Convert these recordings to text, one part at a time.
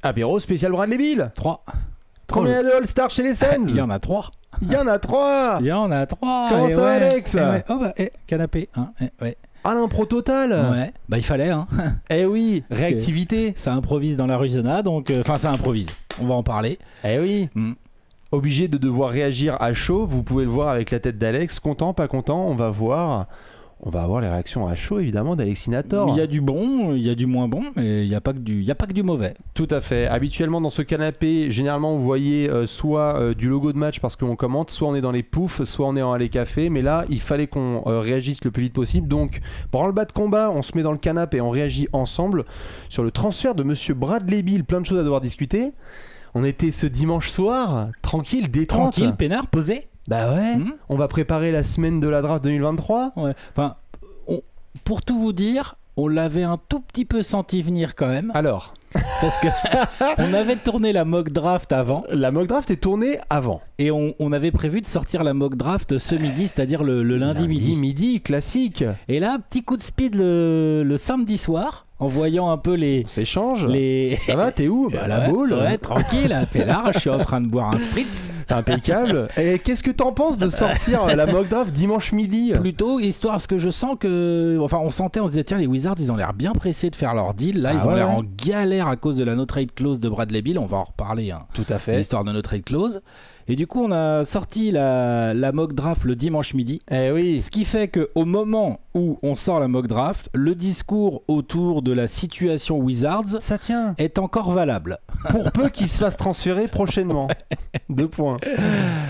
Apéro spécial Bradley Beal. 3. Combien de All-Star chez les Suns? Il y en a 3. Il y en a 3. Il y en a 3. Comment ça, Alex? Oh bah, canapé. Hein, ouais. À l'impro total. Ouais, bah il fallait. Hein. Eh oui, Parce réactivité. Ça improvise dans l'Arizona, donc... Enfin, ça improvise. On va en parler. Eh oui. Obligé de devoir réagir à chaud. Vous pouvez le voir avec la tête d'Alex. Content, pas content, on va voir les réactions à chaud, évidemment, d'Alexinator. Il y a du bon, il y a du moins bon, mais il n'y a pas que du mauvais. Tout à fait. Habituellement, dans ce canapé, généralement, vous voyez soit du logo de match parce qu'on commente, soit on est dans les poufs, soit on est en allée café. Mais là, il fallait qu'on réagisse le plus vite possible. Donc, branle-bas de combat, on se met dans le canapé et on réagit ensemble sur le transfert de Monsieur Bradley Beal. Plein de choses à devoir discuter. On était ce dimanche soir, tranquille, détente. Tranquille, peinard, posé. Bah ouais, on va préparer la semaine de la draft 2023. Ouais. Enfin, pour tout vous dire, on l'avait un tout petit peu senti venir quand même. Alors parce que on avait tourné la mock draft avant. La mock draft est tournée avant. Et on avait prévu de sortir la mock draft ce midi, c'est-à-dire le lundi midi. Midi, classique. Et là, petit coup de speed le samedi soir. En voyant un peu les... On s'échange. Les... Ça va, t'es où? Bah, la boule. Ouais, tranquille, à Pénard, je suis en train de boire un spritz. Impeccable. Et qu'est-ce que t'en penses de sortir la mock draft dimanche midi? Plutôt, histoire, parce que je sens que... Enfin, on se disait, tiens, les Wizards, ils ont l'air bien pressés de faire leur deal. Là, ils ont l'air en galère à cause de la no-trade clause de Bradley Beal. On va en reparler. Hein, tout à fait. L'histoire de no-trade clause. Et du coup, on a sorti la mock draft le dimanche midi. Eh oui. Ce qui fait qu'au moment où on sort la mock draft, le discours autour de la situation Wizards ça tient. Est encore valable. Pour peu qu'il se fasse transférer prochainement. 2 points.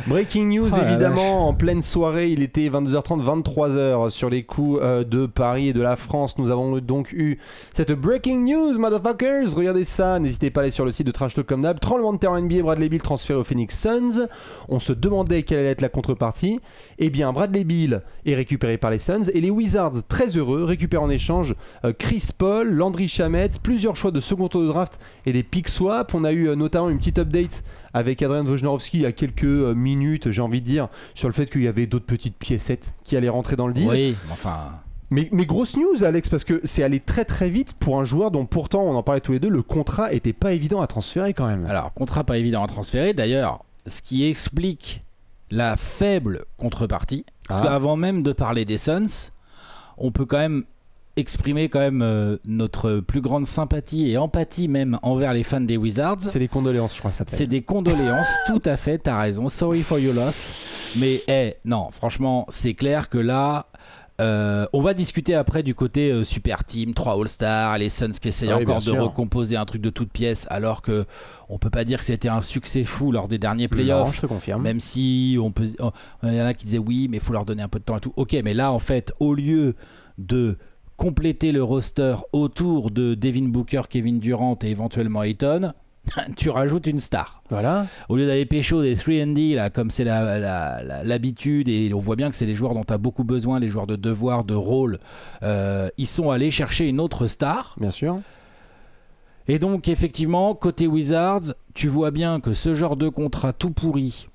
Breaking news, évidemment, en pleine soirée, il était 22h30, 23h sur les coups de Paris et de la France. Nous avons donc eu cette breaking news, motherfuckers. Regardez ça, n'hésitez pas à aller sur le site de Trash Talk comme d'hab. Tremblement de terre en NBA, Bradley Beal transféré au Phoenix Suns. On se demandait quelle allait être la contrepartie. Eh bien, Bradley Beal est récupéré par les Suns et les Wizards, très heureux, récupèrent en échange Chris Paul, Landry Shamet, plusieurs choix de second tour de draft et des pick swap. On a eu notamment une petite update avec Adrian Wojnarowski il y a quelques minutes, j'ai envie de dire, sur le fait qu'il y avait d'autres petites piécettes qui allaient rentrer dans le deal. Oui, enfin... Mais grosse news, Alex, parce que c'est allé très très vite pour un joueur dont pourtant, on en parlait tous les deux, le contrat était pas évident à transférer quand même. Alors, contrat pas évident à transférer, d'ailleurs... Ce qui explique la faible contrepartie. Parce qu'avant même de parler des Suns, on peut quand même exprimer notre plus grande sympathie et empathie même envers les fans des Wizards. C'est des condoléances, je crois que ça s'appelle. C'est des condoléances, tout à fait, t'as raison. Sorry for your loss. Mais non, franchement, c'est clair que là... on va discuter après du côté super team, 3 All-Stars, les Suns qui essayent encore de recomposer un truc de toute pièce, alors que on peut pas dire que c'était un succès fou lors des derniers playoffs. Non, je te confirme. Même si il y en a qui disaient oui, mais il faut leur donner un peu de temps et tout. Ok, mais là en fait, au lieu de compléter le roster autour de Devin Booker, Kevin Durant et éventuellement Ayton, tu rajoutes une star. Voilà. Au lieu d'aller pécho des 3&D là, comme c'est l'habitude, et on voit bien que c'est les joueurs dont tu as beaucoup besoin, les joueurs de devoir, de rôle, ils sont allés chercher une autre star. Bien sûr. Et donc effectivement, côté Wizards, tu vois bien que ce genre de contrat tout pourri,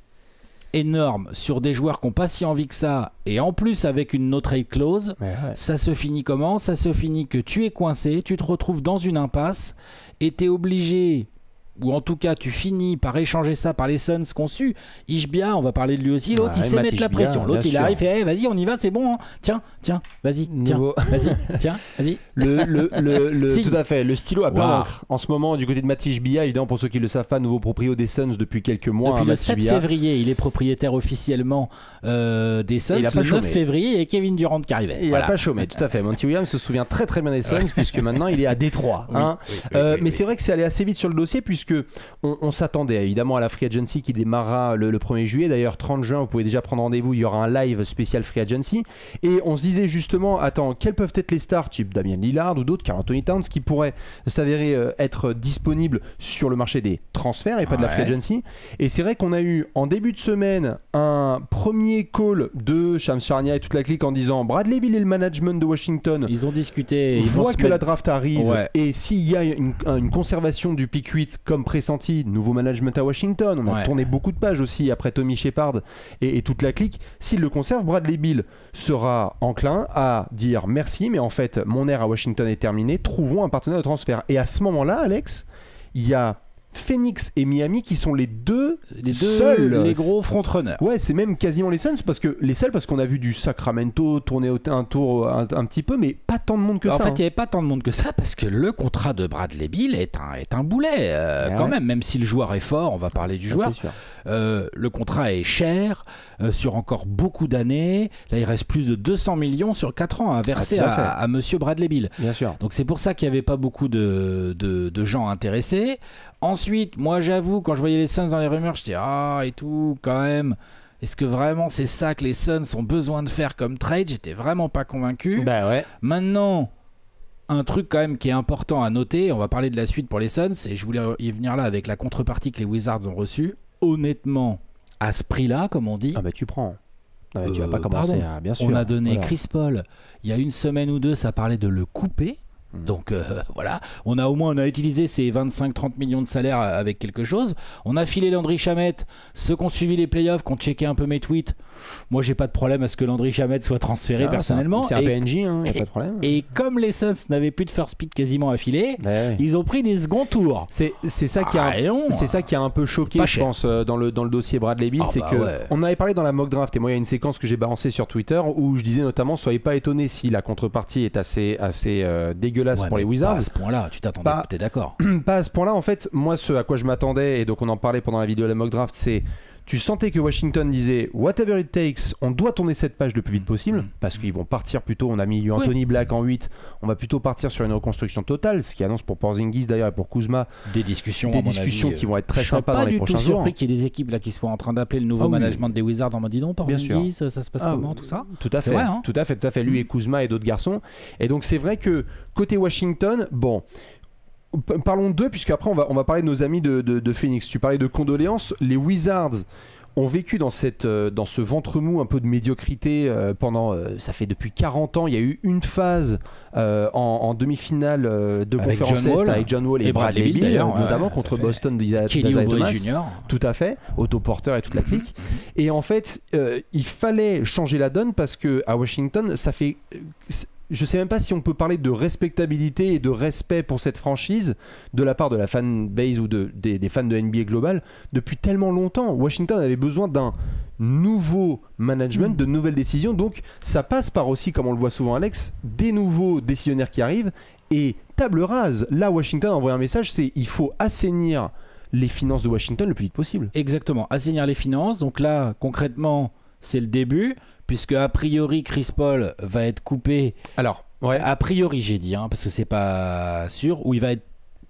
énorme, sur des joueurs qui n'ont pas si envie que ça, et en plus avec une no-trade clause, ça se finit comment? Ça se finit que tu es coincé, tu te retrouves dans une impasse, et tu es obligé... ou en tout cas tu finis par échanger ça par les Suns conçus. Ishbia, on va parler de lui aussi, l'autre il sait mettre la pression, l'autre il arrive et vas-y on y va, c'est bon, hein. tiens, vas-y, vas-y. Tout à fait, le stylo a plein d'encre. En ce moment du côté de Matt Ishbia, évidemment pour ceux qui ne le savent pas, nouveau proprio des Suns depuis quelques mois. Depuis le 7 février, il est propriétaire officiellement des Suns. Le 9 février, et Kevin Durant qui arrivait. Il n'a pas chômé, tout à fait. Monty Williams se souvient très très bien des Suns puisque maintenant il est à Détroit. Mais c'est vrai que c'est allé assez vite sur le dossier puisque on s'attendait évidemment à la Free Agency qui démarrera le 1er juillet. D'ailleurs 30 juin vous pouvez déjà prendre rendez-vous, il y aura un live spécial Free Agency. Et on se disait justement, attends, quelles peuvent être les stars type Damian Lillard ou d'autres, Karl Anthony Towns, qui pourraient s'avérer être disponibles sur le marché des transferts et pas de la Free Agency. Et c'est vrai qu'on a eu en début de semaine un premier call de Shams Charania et toute la clique en disant Bradley Beal et le management de Washington, ils ont discuté, ils voient que la draft arrive et s'il y a une conservation du pick 8 comme pressenti, nouveau management à Washington, on a tourné beaucoup de pages aussi après Tommy Shepard et toute la clique, s'il le conserve, Bradley Beal sera enclin à dire merci, mais en fait mon ère à Washington est terminée, trouvons un partenaire de transfert. Et à ce moment-là, Alex, il y a Phoenix et Miami qui sont les deux seuls, les gros frontrunners. Ouais, c'est même quasiment les Suns parce qu'on a vu du Sacramento tourner un tour un petit peu, mais pas tant de monde que ça. En fait, il n'y avait pas tant de monde que ça parce que le contrat de Bradley Beal est un boulet quand même si le joueur est fort, on va parler du joueur. Le contrat est cher sur encore beaucoup d'années. Là, il reste plus de 200 millions sur 4 ans à verser à monsieur Bradley Beal. Bien sûr. Donc c'est pour ça qu'il n'y avait pas beaucoup de gens intéressés. Ensuite, moi j'avoue, quand je voyais les Suns dans les rumeurs, je disais et tout, quand même. Est-ce que vraiment c'est ça que les Suns ont besoin de faire comme trade? J'étais vraiment pas convaincu. Bah ouais. Maintenant, un truc quand même qui est important à noter, on va parler de la suite pour les Suns, et je voulais y venir là avec la contrepartie que les Wizards ont reçue. Honnêtement, à ce prix-là, comme on dit... Ah bah tu prends. Non, mais tu vas pas commencer à... Bien sûr. On a donné Chris Paul, il y a une semaine ou deux, ça parlait de le couper. Donc voilà, on a utilisé ces 25-30 millions de salaire avec quelque chose. On a filé Landry Shamet. Ceux qui ont suivi les playoffs, qui ont checké un peu mes tweets, moi j'ai pas de problème à ce que Landry Shamet soit transféré personnellement. C'est un PNJ, y a pas de problème. Et comme les Suns n'avaient plus de first pick quasiment à filer, ils ont pris des seconds tours. C'est ça qui a un peu choqué, je pense, dans le dossier Bradley Beal, on avait parlé dans la mock draft, et moi il y a une séquence que j'ai balancée sur Twitter où je disais notamment, soyez pas étonnés si la contrepartie est assez dégueulasse pour les Wizards. Pas à ce point-là, tu t'attendais, t'es d'accord? Pas à ce point-là, en fait, moi ce à quoi je m'attendais, et donc on en parlait pendant la vidéo de la mock draft, c'est tu sentais que Washington disait whatever it takes, on doit tourner cette page le plus vite possible, parce qu'ils vont partir plutôt, on a mis Anthony Black en 8, on va plutôt partir sur une reconstruction totale, ce qui annonce pour Porzingis d'ailleurs et pour Kuzma des discussions qui vont être très sympas dans les prochains jours. Je suis pas du tout surpris qu'il y ait des équipes là qui soient en train d'appeler le nouveau management des Wizards en mode dis donc Porzingis, ça se passe comment tout ça? Tout à fait, vrai, hein, tout à fait, lui et Kuzma et d'autres garçons. Et donc c'est vrai que côté Washington, bon, parlons d'eux, puisqu'après on va parler de nos amis de Phoenix. Tu parlais de condoléances, les Wizards ont vécu dans ce ventre mou un peu de médiocrité pendant, ça fait depuis 40 ans. Il y a eu une phase en demi-finale de conférence Est avec John Wall et Bradley Beal, notamment contre Boston d'Isaiah Thomas. Tout à fait, Otto Porter et toute la clique. Et en fait, il fallait changer la donne parce que à Washington, ça fait... Je sais même pas si on peut parler de respectabilité et de respect pour cette franchise de la part de la fanbase ou des fans de NBA global depuis tellement longtemps. Washington avait besoin d'un nouveau management, de nouvelles décisions. Donc ça passe par aussi, comme on le voit souvent Alex, des nouveaux décisionnaires qui arrivent et table rase. Là, Washington envoie un message, c'est il faut assainir les finances de Washington le plus vite possible. Exactement, assainir les finances. Donc là, concrètement, c'est le début. Puisque a priori Chris Paul va être coupé. Alors, a priori j'ai dit, parce que c'est pas sûr, ou il va être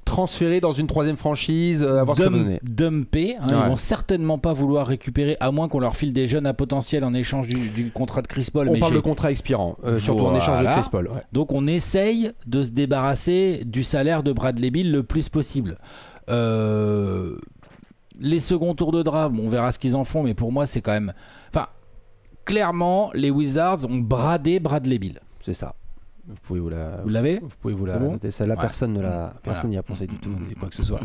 transféré dans une troisième franchise, dumpé. Ils vont certainement pas vouloir récupérer, à moins qu'on leur file des jeunes à potentiel en échange du contrat de Chris Paul. On parle de contrat expirant, surtout en échange de Chris Paul. Ouais. Donc on essaye de se débarrasser du salaire de Bradley Beal le plus possible. Les seconds tours de draft, on verra ce qu'ils en font, mais pour moi c'est quand même... Clairement, les Wizards ont bradé Bradley Beal. C'est ça. Vous l'avez? Vous pouvez vous la noter. Celle-là, personne n'y a pensé du tout, quoi que ce soit.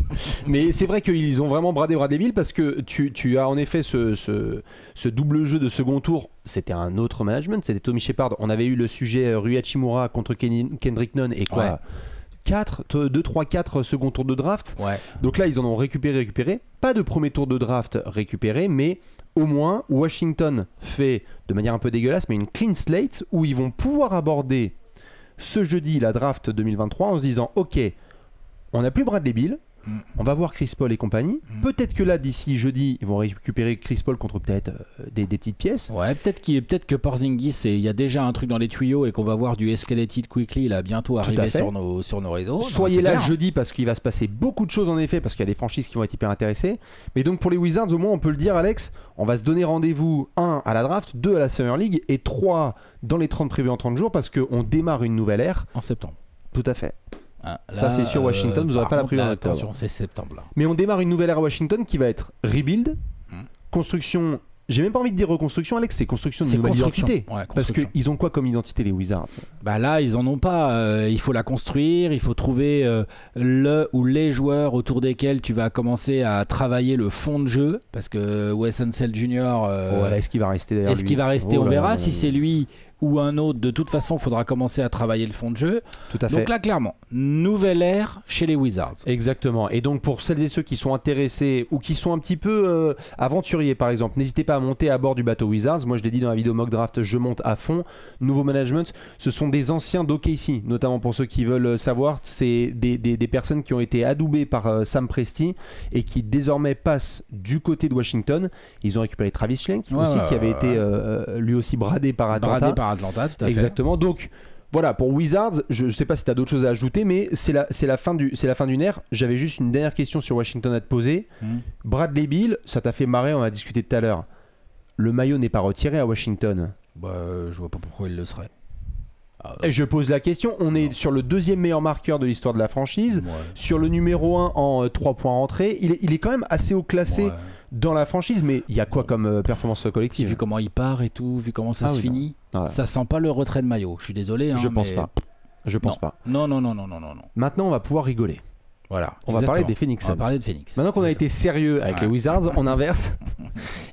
Mais c'est vrai qu'ils ont vraiment bradé Bradley Beal parce que tu as en effet ce double jeu de second tour. C'était un autre management, c'était Tommy Shepard. On avait eu le sujet Rui Hachimura contre Kendrick Nunn et quoi 2, 3, 4 second tour de draft. Donc là, ils en ont récupéré. Pas de premier tour de draft récupéré, mais au moins, Washington fait de manière un peu dégueulasse, mais une clean slate où ils vont pouvoir aborder ce jeudi la draft 2023 en se disant ok, on n'a plus Bradley Beal, on va voir Chris Paul et compagnie. Peut-être que là, d'ici jeudi, ils vont récupérer Chris Paul contre peut-être des petites pièces. Peut-être que Porzingis, il y a déjà un truc dans les tuyaux et qu'on va voir du Escalated Quickly là, bientôt arriver sur nos réseaux. Soyez là jeudi parce qu'il va se passer beaucoup de choses en effet, parce qu'il y a des franchises qui vont être hyper intéressées. Mais donc pour les Wizards, au moins on peut le dire Alex, on va se donner rendez-vous 1 à la draft, 2 à la Summer League et 3 dans les 30 prévus en 30 jours parce qu'on démarre une nouvelle ère. En septembre. Tout à fait. Ça c'est sur Washington, vous n'aurez pas la priorité. Attention, c'est septembre là. Mais on démarre une nouvelle ère à Washington qui va être rebuild, construction. J'ai même pas envie de dire reconstruction, Alex, c'est construction de nouvelle identité. Parce qu'ils ont quoi comme identité les Wizards? Là, ils en ont pas. Il faut la construire, il faut trouver le ou les joueurs autour desquels tu vas commencer à travailler le fond de jeu. Parce que Wes Unseld Jr. Est-ce qu'il va rester derrière Est-ce qu'il va rester? On verra si c'est lui ou un autre, de toute façon, il faudra commencer à travailler le fond de jeu. Tout à fait. Donc là, clairement, nouvelle ère chez les Wizards. Exactement. Et donc pour celles et ceux qui sont intéressés ou qui sont un petit peu aventuriers par exemple, n'hésitez pas à monter à bord du bateau Wizards. Moi je l'ai dit dans la vidéo mock draft, je monte à fond. Nouveau management, ce sont des anciens d'OKC, notamment pour ceux qui veulent savoir. C'est des personnes qui ont été adoubées par Sam Presti et qui désormais passent du côté de Washington. Ils ont récupéré Travis Schlenk aussi, qui avait été lui aussi bradé par Atlanta. Bradé par Atlanta, tout à fait. Exactement. Donc voilà, pour Wizards, je ne sais pas si tu as d'autres choses à ajouter, mais c'est la fin d'une ère. J'avais juste une dernière question sur Washington à te poser. Bradley Beal, ça t'a fait marrer, on a discuté tout à l'heure. Le maillot n'est pas retiré à Washington. Je vois pas pourquoi il le serait. Et je pose la question, on est sur le deuxième meilleur marqueur de l'histoire de la franchise, sur le numéro 1 en 3 points rentrés. Il est quand même assez haut classé dans la franchise, mais il y a quoi comme performance collective? Vu comment il part et tout, vu comment ça se finit, ça sent pas le retrait de maillot. Je suis désolé. Je pense pas. Je pense pas. Non. Maintenant, on va pouvoir rigoler. Voilà. On va parler des Phoenix Suns. On va parler de Phoenix. Maintenant qu'on a été sérieux avec les Wizards, on inverse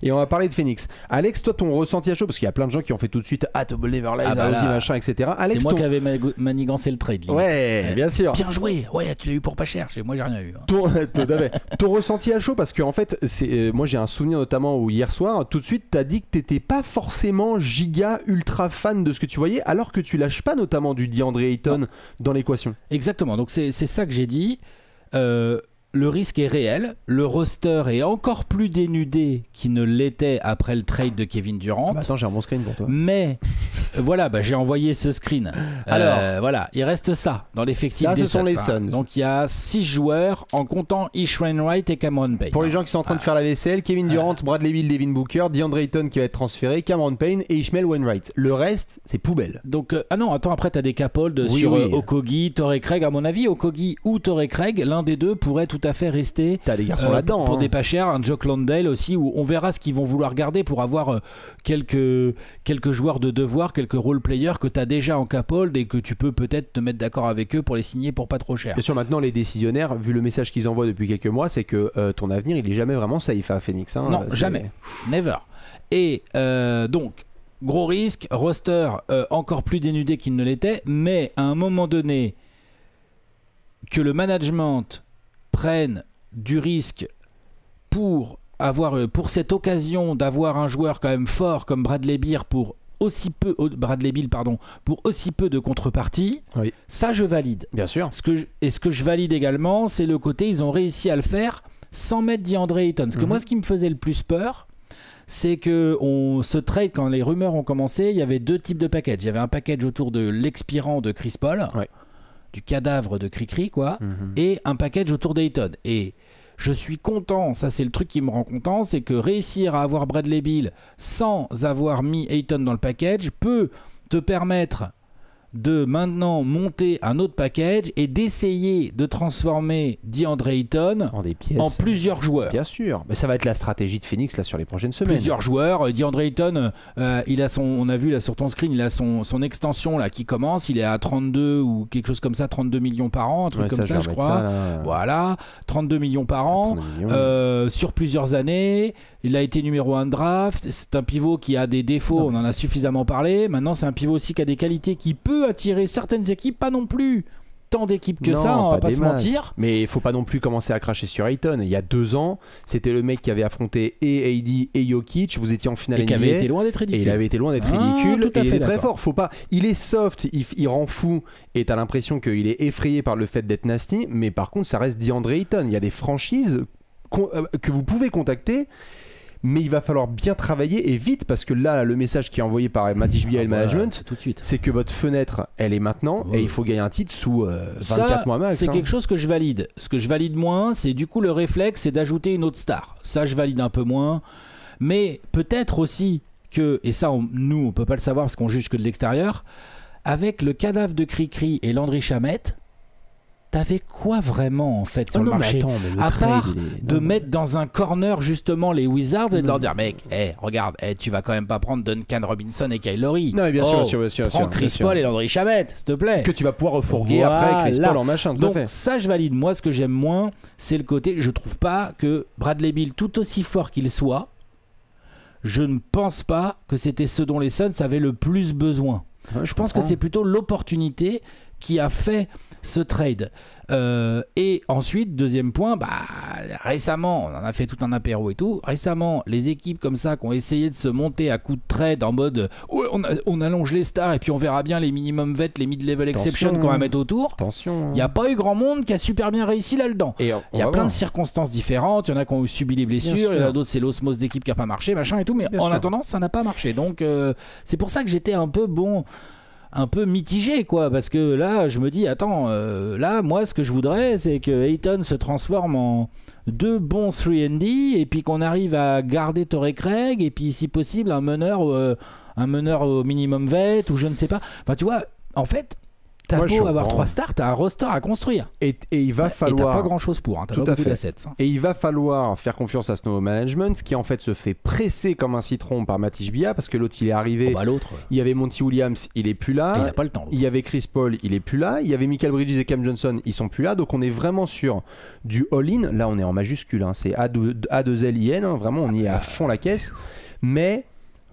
et on va parler de Phoenix. Alex, toi, ton ressenti à chaud, parce qu'il y a plein de gens qui ont fait tout de suite Toby Leverlez, machin, etc. Alex, c'est moi qui avais manigancé le trade. Ouais, bien sûr. Bien joué. Ouais, tu l'as eu pour pas cher. Moi, j'ai rien eu. Ton ressenti à chaud, parce qu'en fait, moi, j'ai un souvenir notamment où hier soir, tout de suite, t'as dit que t'étais pas forcément giga ultra fan de ce que tu voyais, alors que tu lâches pas notamment du DeAndre Ayton dans l'équation. Exactement. Donc c'est ça que j'ai dit. Le risque est réel, le roster est encore plus dénudé qu'il ne l'était après le trade de Kevin Durant. Attends, j'ai un bon screen pour toi. Mais voilà, j'ai envoyé ce screen. Alors, voilà, il reste ça dans l'effectif des Suns. Ce sont les Suns. Donc il y a 6 joueurs en comptant Ish Wainwright et Cameron Payne. Pour les gens qui sont en train de faire la vaisselle, Kevin Durant, Bradley Beal, Devin Booker, DeAndre Ayton qui va être transféré, Cameron Payne et Ishmael Wainwright. Le reste, c'est poubelle. Donc après t'as des capolds sur Okogie, Torrey Craig. À mon avis, Okogie ou Torrey Craig, l'un des deux pourrait tout à fait rester. T'as des garçons là-dedans. Pour des pas chers, un Jock Landale aussi, où on verra ce qu'ils vont vouloir garder pour avoir quelques joueurs de devoir, quelques role players que t'as déjà en caphold et que tu peux peut-être te mettre d'accord avec eux pour les signer pour pas trop cher. Bien sûr, maintenant les décisionnaires, vu le message qu'ils envoient depuis quelques mois, c'est que ton avenir il est jamais vraiment safe à Phoenix. Non, jamais. Never. Et donc gros risque, roster encore plus dénudé qu'il ne l'était, mais à un moment donné que le management prenne du risque pour cette occasion d'avoir un joueur quand même fort comme Bradley Beal pour aussi peu de contrepartie, ça je valide. Bien sûr. Ce que je valide également, c'est le côté ils ont réussi à le faire sans mettre DeAndre Ayton. Parce que moi, ce qui me faisait le plus peur, c'est que ce trade, quand les rumeurs ont commencé, il y avait 2 types de packages. Il y avait un package autour de l'expirant de Chris Paul, du cadavre de Cricri, quoi, et un package autour d'Ayton. Et je suis content, ça c'est le truc qui me rend content, c'est que réussir à avoir Bradley Beal sans avoir mis Ayton dans le package peut te permettre de maintenant monter un autre package et d'essayer de transformer DeAndre Ayton en plusieurs joueurs. Bien sûr, mais ça va être la stratégie de Phoenix là sur les prochaines semaines. Plusieurs joueurs. DeAndre Ayton, on a vu là sur ton screen, il a son extension là qui commence, il est à 32 ou quelque chose comme ça, 32 millions par an, un truc comme ça je crois. Voilà, 32 millions par an, sur plusieurs années. Il a été numéro 1 de draft. C'est un pivot qui a des défauts, on en a suffisamment parlé. Maintenant, c'est un pivot aussi qui a des qualités qui peut attirer certaines équipes, pas non plus tant d'équipes que ça, on va pas se mentir. Mais il faut pas non plus commencer à cracher sur Ayton. Il y a 2 ans, c'était le mec qui avait affronté et AD et Jokic. Vous étiez en finale NBA. Et qui avait été loin d'être ridicule. Et il avait été loin d'être ridicule. Et il est très fort. Faut pas. Il est soft, il rend fou. Et t'as l'impression qu'il est effrayé par le fait d'être nasty. Mais par contre, ça reste DeAndre Ayton. Il y a des franchises que vous pouvez contacter. Mais il va falloir bien travailler et vite, parce que là, le message qui est envoyé par Matisse Biel Management, c'est que votre fenêtre, elle est maintenant, et il faut gagner un titre sous 24 mois max. C'est quelque chose que je valide. Ce que je valide moins, c'est du coup le réflexe, c'est d'ajouter une autre star. Ça, je valide un peu moins. Mais peut-être aussi que, et ça, nous, on peut pas le savoir parce qu'on juge que de l'extérieur, avec le cadavre de Cricri et Landry Shamet, t'avais quoi vraiment en fait sur le marché à part de mettre dans un corner justement les Wizards et de leur dire mec, regarde, tu vas quand même pas prendre Duncan Robinson et Kyle Lowry. Non mais bien sûr, prends Chris Paul et Landry Shamet, s'il te plaît. Que tu vas pouvoir refourguer après Chris Paul en machin. Donc ça je valide. Moi ce que j'aime moins, c'est le côté, je trouve pas que Bradley Beal, tout aussi fort qu'il soit, je ne pense pas que c'était ce dont les Suns avaient le plus besoin. Ouais, je pense que c'est plutôt l'opportunité qui a fait ce trade. Et ensuite, deuxième point, récemment, on en a fait tout un apéro et tout, récemment, les équipes comme ça qui ont essayé de se monter à coups de trade en mode ouais, on allonge les stars et puis on verra bien les minimum vets, les mid-level exceptions qu'on va mettre autour. Il n'y a pas eu grand monde qui a super bien réussi là-dedans. Il y a plein de circonstances différentes, il y en a qui ont subi les blessures, il y en a d'autres, c'est l'osmose d'équipe qui n'a pas marché, machin et tout, mais en attendant, ça n'a pas marché. Donc c'est pour ça que j'étais un peu mitigé, quoi, parce que là je me dis attends, là moi ce que je voudrais c'est que Ayton se transforme en 2 bons 3&D et puis qu'on arrive à garder Torrey Craig et puis si possible un meneur au minimum vet ou je ne sais pas, enfin tu vois, en fait t'as beau avoir 3 stars, t'as un roster à construire et il va falloir, et t'as pas grand chose pour, t'as tout pas à beaucoup fait d'assets, et il va falloir faire confiance à ce nouveau management qui en fait se fait presser comme un citron par Matisse Bia parce que l'autre il est arrivé, il y avait Monty Williams, il est plus là, il a pas le temps, il y avait Chris Paul, il est plus là, il y avait Michael Bridges et Cam Johnson, ils sont plus là, donc on est vraiment sur du all-in, là on est en majuscule, c'est A2LIN, vraiment on y est à fond la caisse, mais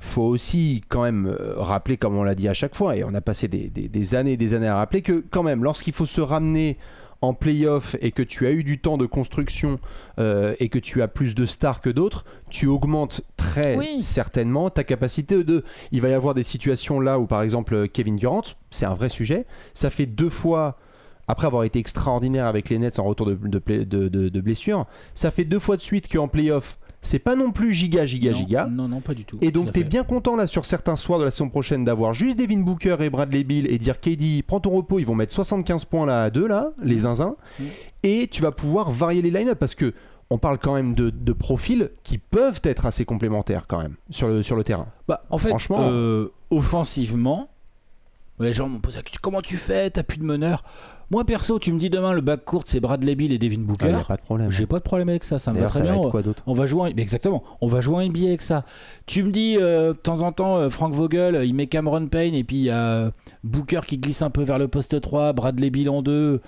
faut aussi quand même rappeler, comme on l'a dit à chaque fois, et on a passé des années et des années à rappeler, que quand même, lorsqu'il faut se ramener en play-off et que tu as eu du temps de construction et que tu as plus de stars que d'autres, tu augmentes très certainement ta capacité de... Il va y avoir des situations là où, par exemple, Kevin Durant, c'est un vrai sujet, ça fait 2 fois... Après avoir été extraordinaire avec les Nets en retour de blessure, ça fait 2 fois de suite qu'en play-off, c'est pas non plus giga. Non, pas du tout. Et donc t'es bien content là sur certains soirs de la saison prochaine d'avoir juste Devin Booker et Bradley Beal et dire KD, prends ton repos, ils vont mettre 75 points là à 2 là, les zinzins, et tu vas pouvoir varier les line-up parce que on parle quand même de profils qui peuvent être assez complémentaires quand même sur le terrain. En fait, franchement, offensivement, les gens m'ont posé la question, comment tu fais, t'as plus de meneur. Moi perso, tu me dis demain le backcourt c'est Bradley Beal et Devin Booker. Y a pas de problème. J'ai pas de problème avec ça, ça me va très bien. On va jouer exactement, on va jouer en NBA avec ça. Tu me dis de temps en temps Frank Vogel, il met Cameron Payne et puis il y a Booker qui glisse un peu vers le poste 3, Bradley Beal en 2,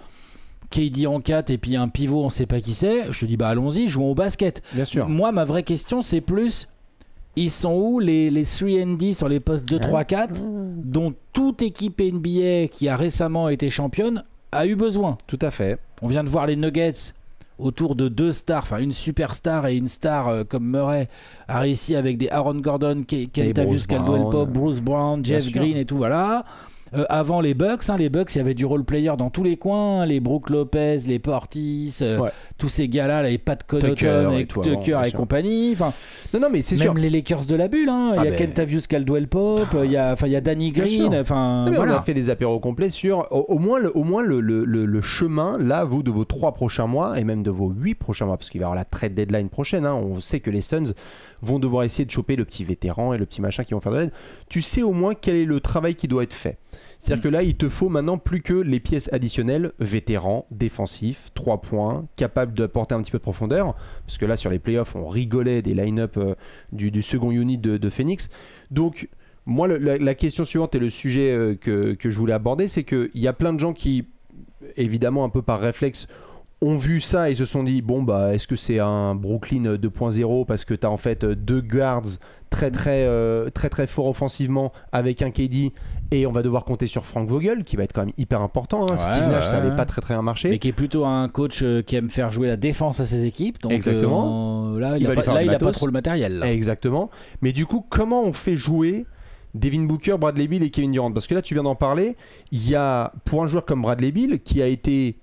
KD en 4 et puis un pivot, on sait pas qui c'est. Je te dis allons-y, jouons au basket. Bien sûr. Moi ma vraie question c'est plus ils sont où les 3&D sur les postes 2, 3, 4 dont toute équipe NBA qui a récemment été championne a eu besoin. Tout à fait. On vient de voir les Nuggets autour de 2 stars, enfin une superstar et une star comme Murray a réussi avec des Aaron Gordon, Kentavious Caldwell-Pope, Bruce Brown, Jeff Green et tout, voilà. Avant les Bucks, il y avait du role player dans tous les coins, les Brook Lopez, les Portis, tous ces gars-là, les Pat Connaughton et Tucker et compagnie. Enfin, non, mais c'est sûr. Même les Lakers de la bulle, il y a Kentavious Caldwell-Pope, il y a Danny Green. Enfin, on a fait des apéros complets sur au moins le chemin là, vous de vos 3 prochains mois et même de vos 8 prochains mois, parce qu'il va y avoir la trade deadline prochaine. On sait que les Suns vont devoir essayer de choper le petit vétéran et le petit machin qui vont faire de l'aide. Tu sais au moins quel est le travail qui doit être fait. C'est-à-dire que là, il te faut maintenant plus que les pièces additionnelles, vétérans, défensifs, 3 points, capables d'apporter un petit peu de profondeur. Parce que là, sur les playoffs, on rigolait des line-up du second unit de Phoenix. Donc, moi, la question suivante et le sujet que je voulais aborder, c'est qu'il y a plein de gens qui, évidemment, un peu par réflexe, ont vu ça et se sont dit est-ce que c'est un Brooklyn 2.0 parce que tu as en fait 2 guards très forts offensivement avec un KD et on va devoir compter sur Frank Vogel qui va être quand même hyper important. Steve Nash ça n'avait pas très bien marché, mais qui est plutôt un coach qui aime faire jouer la défense à ses équipes, donc exactement. Là il a pas trop le matériel là. Exactement, mais du coup comment on fait jouer Devin Booker, Bradley Beal et Kevin Durant, parce que là tu viens d'en parler, il y a pour un joueur comme Bradley Beal qui a été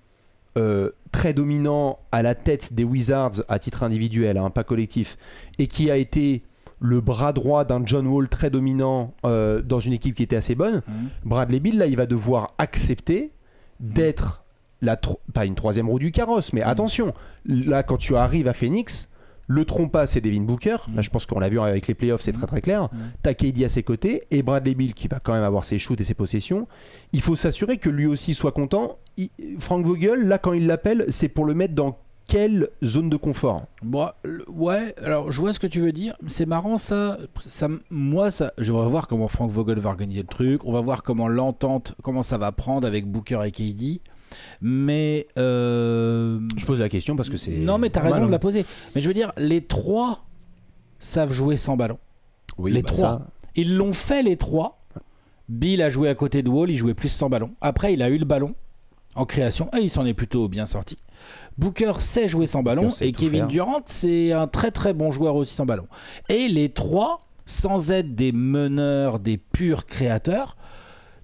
très dominant à la tête des Wizards à titre individuel, pas collectif, et qui a été le bras droit d'un John Wall très dominant dans une équipe qui était assez bonne. Bradley Beal, là, il va devoir accepter d'être pas une 3e roue du carrosse, mais attention, là, quand tu arrives à Phoenix, le trompas c'est Devin Booker. Là, je pense qu'on l'a vu avec les playoffs, c'est très clair. T'as KD à ses côtés et Bradley Beal qui va quand même avoir ses shoots et ses possessions. Il faut s'assurer que lui aussi soit content. Frank Vogel, là, quand il l'appelle, c'est pour le mettre dans quelle zone de confort? Ouais, alors je vois ce que tu veux dire. C'est marrant ça. Moi, je vais voir comment Frank Vogel va organiser le truc. On va voir comment l'entente, comment ça va prendre avec Booker et KD. Mais je pose la question parce que c'est... Non mais t'as raison de la poser. Mais je veux dire, les 3 savent jouer sans ballon. Oui, les bah trois. ça... Ils l'ont fait les trois. Bill a joué à côté de Wall, il jouait plus sans ballon. Après, il a eu le ballon en création et il s'en est plutôt bien sorti. Booker sait jouer sans ballon et Kevin Durant, c'est un très très bon joueur aussi sans ballon. Et les trois, sans être des meneurs, des purs créateurs,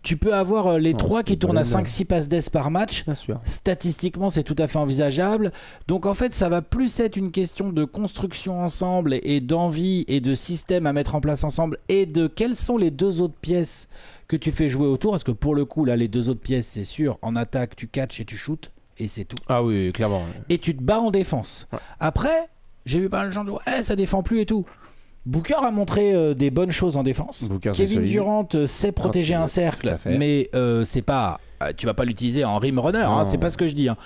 tu peux avoir les trois qui tournent à 5-6 passes d'ess par match. Bien sûr. Statistiquement, c'est tout à fait envisageable. Donc en fait, ça va plus être une question de construction ensemble et d'envie et de système à mettre en place ensemble et de quelles sont les deux autres pièces que tu fais jouer autour. Parce que pour le coup, là, les deux autres pièces, c'est sûr, en attaque, tu catches et tu shootes et c'est tout. Ah oui, clairement. Et tu te bats en défense. Ouais. Après, j'ai vu pas mal de gens dire ça défend plus et tout. Booker a montré des bonnes choses en défense. Kevin Durant sait protéger un cercle, mais c'est pas. Tu vas pas l'utiliser en rim runner, hein, c'est pas ce que je dis. Hein.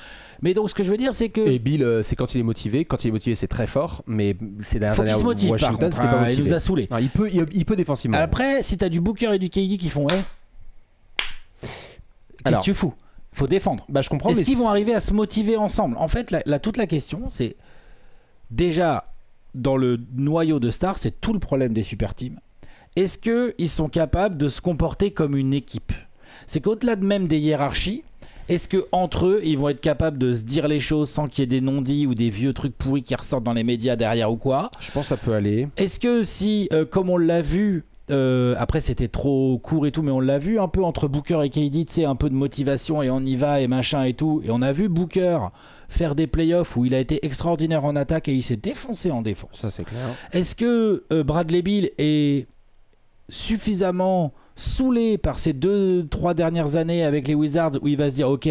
Mais donc ce que je veux dire, c'est que. Et Bill, c'est quand il est motivé. Quand il est motivé, c'est très fort, mais c'est dernière année. Faut qu'il se motive, Washington, par contre, c'était pas motivé. Il nous a saoulés. Il peut défensivement. Après, si t'as du Booker et du KD qui font qu'est-ce que tu fous? Faut défendre. Bah, je comprends. Est-ce qu'ils vont arriver à se motiver ensemble? En fait, toute la question, c'est déjà. Dans le noyau de stars, c'est tout le problème des super teams. Est-ce qu'ils sont capables de se comporter comme une équipe? C'est qu'au-delà de même des hiérarchies, est-ce qu'entre eux, ils vont être capables de se dire les choses sans qu'il y ait des non-dits ou des vieux trucs pourris qui ressortent dans les médias derrière ou quoi? Je pense que ça peut aller. Est-ce que si, comme on l'a vu, après c'était trop court et tout, mais on l'a vu un peu entre Booker et KD, tu sais, un peu de motivation et on y va et machin et tout, et on a vu Booker faire des playoffs où il a été extraordinaire en attaque et il s'est défoncé en défense. Ça c'est clair. Est-ce que Bradley Beal est suffisamment saoulé par ces 2-3 dernières années avec les Wizards où il va se dire ok,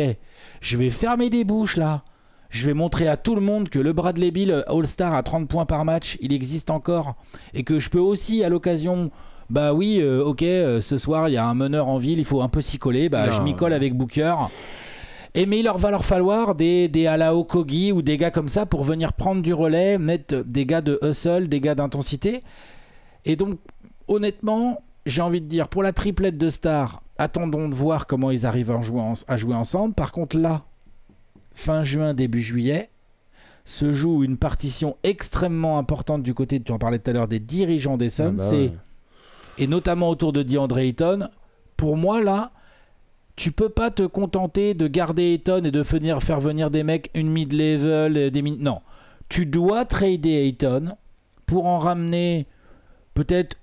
je vais fermer des bouches là, je vais montrer à tout le monde que le Bradley Beal All-Star à 30 points par match, il existe encore et que je peux aussi à l'occasion... Bah oui, ok, ce soir il y a un meneur en ville, il faut un peu s'y coller, bah je m'y colle avec Booker. Mais il va leur falloir des Alao Kogi ou des gars comme ça pour venir prendre du relais, mettre des gars de hustle, des gars d'intensité. Et donc, honnêtement, j'ai envie de dire, pour la triplette de stars, attendons de voir comment ils arrivent à jouer ensemble. Par contre, là, fin juin, début juillet, se joue une partition extrêmement importante du côté, tu en parlais tout à l'heure, des dirigeants des Suns. Et notamment autour de DeAndre Ayton. Pour moi, là, tu peux pas te contenter de garder Ayton et de faire venir des mecs une mid-level, non. Tu dois trader Ayton pour en ramener peut-être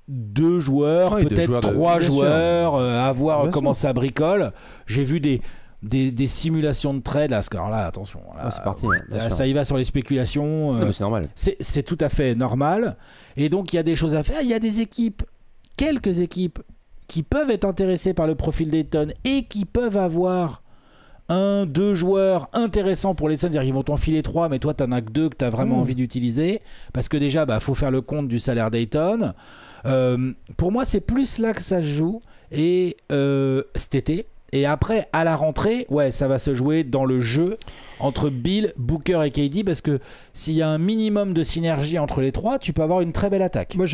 2 joueurs, peut-être 3 joueurs, à voir comment ça bricole. J'ai vu des simulations de trade, là, alors là, attention. Là, c'est parti. Ça y va sur les spéculations. Non, mais c'est normal. C'est tout à fait normal. Et donc, il y a des choses à faire. Il y a des équipes, quelques équipes, qui peuvent être intéressés par le profil d'Ayton et qui peuvent avoir 1-2 joueurs intéressants pour les Suns. C'est-à-dire qu'ils vont t'enfiler 3, mais toi, tu n'en as que 2 que tu as vraiment envie d'utiliser. Parce que déjà, faut faire le compte du salaire d'Ayton. Pour moi, c'est plus là que ça se joue. Et cet été. Et après, à la rentrée, ça va se jouer dans le jeu entre Bill, Booker et KD, parce que s'il y a un minimum de synergie entre les trois, tu peux avoir une très belle attaque. Moi,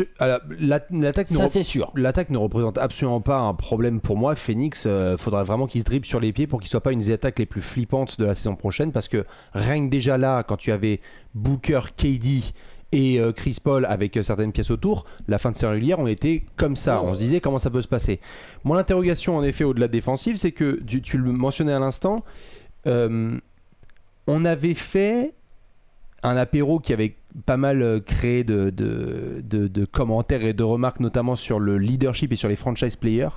l'attaque, c'est sûr. L'attaque ne représente absolument pas un problème pour moi. Phoenix, faudrait vraiment qu'il se dribble sur les pieds pour qu'il soit pas une des attaques les plus flippantes de la saison prochaine, parce que rien que déjà là, quand tu avais Booker, KD et Chris Paul avec certaines pièces autour, la fin de série régulière, on était comme ça. On se disait comment ça peut se passer. Mon interrogation, en effet, au-delà de défensive, c'est que tu le mentionnais à l'instant, on avait fait un apéro qui avait pas mal créé de commentaires et de remarques, notamment sur le leadership et sur les franchise players.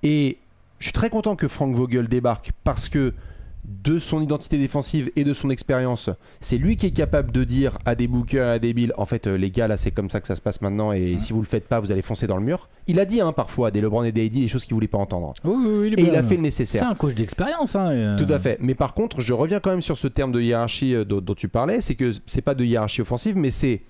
Et je suis très content que Frank Vogel débarque parce que de son identité défensive et de son expérience, c'est lui qui est capable de dire à des Booker et à des Bill, en fait les gars là c'est comme ça que ça se passe maintenant et si vous le faites pas vous allez foncer dans le mur. Il a dit parfois à des LeBron et des AD des choses qu'il voulait pas entendre. Oui, et il a fait le nécessaire. C'est un coach d'expérience. Tout à fait. Mais par contre je reviens quand même sur ce terme de hiérarchie dont tu parlais, c'est que c'est pas de hiérarchie offensive mais c'est